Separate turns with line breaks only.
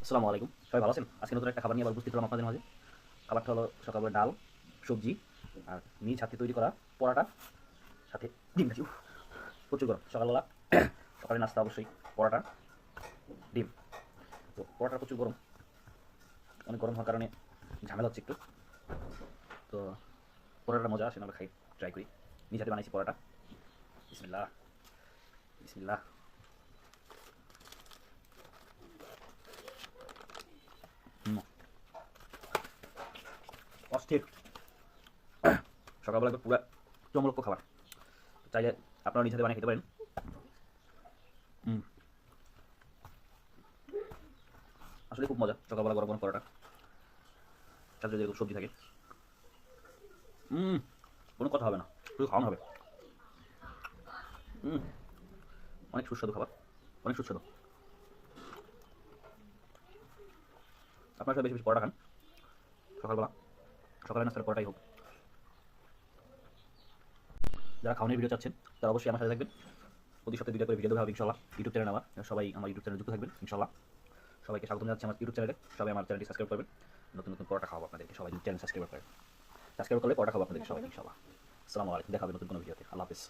আসসালামু আলাইকুম, সবাই ভালো আছেন? আজকে নতুন একটা খাবার নিয়ে আবার উপস্থিত হলাম আপনাদের মাঝে। খাবারটা হলো সকালবেলা ডাল, সবজি আর নিজ হাতে তৈরি করা পরাটা, সাথে ডিম ভাজি। প্রচুর গরম সকালবেলা। সকালে নাস্তা অবশ্যই পরাটা, ডিম। তো পরাটা প্রচুর গরম, অনেক গরম হওয়ার কারণে ঝামেলা হচ্ছে একটু। তো পরাটার মজা আসে, আমরা খাই, ট্রাই করি। নিজ হাতে বানাইছি পরাটা। বিসমিল্লাহ, বিসমিল্লাহ। হুম, অস্থির। সকালবেলা একটু পুরো চমলক্ষ খাবার, চাইলে আপনারা নিজ হাতে বানিয়ে খেতে পারেন। হুম, আসলে খুব মজা সকালবেলা গরম গরম পরোটা, সাথে যদি এরকম সবজি থাকে। হুম, কোনো কথা হবে না, শুধু খাওয়ানো হবে। হুম, অনেক সুস্বাদু খাবার, অনেক সুস্বাদু। আপনার সাথে বেশি বেশি পরোটা খান সকালবেলা, সকালে নাস্তার পরোটাই হোক। যারা খাওয়ানোর ভিডিও চাচ্ছেন তারা অবশ্যই আমার সাথে থাকবেন। প্রতি সপ্তাহে 2টা করে ভিডিও দেওয়া হবে ইনশাল্লাহ। ইউটিউব চ্যানেল আমার, সবাই আমার ইউটিউব চ্যানেলে যুক্ত থাকবেন ইনশাল্লাহ। সবাইকে স্বাগত জানাচ্ছি আমার ইউটিউব চ্যানেলে। সবাই আমার চ্যানেলটি সাবস্ক্রাইব করবেন। নতুন নতুন পরোটা খাওয়াবো আপনাদেরকে, সবাই যদি চ্যানেল সাবস্ক্রাইব করেন। সাবস্ক্রাইব করলে পরোটা খাবো আপনাদেরকে সবাইকে ইনশাল্লাহ। আসসালামু আলাইকুম, দেখা হবে নতুন কোনো ভিডিওতে। আল্লাহ হাফিজ।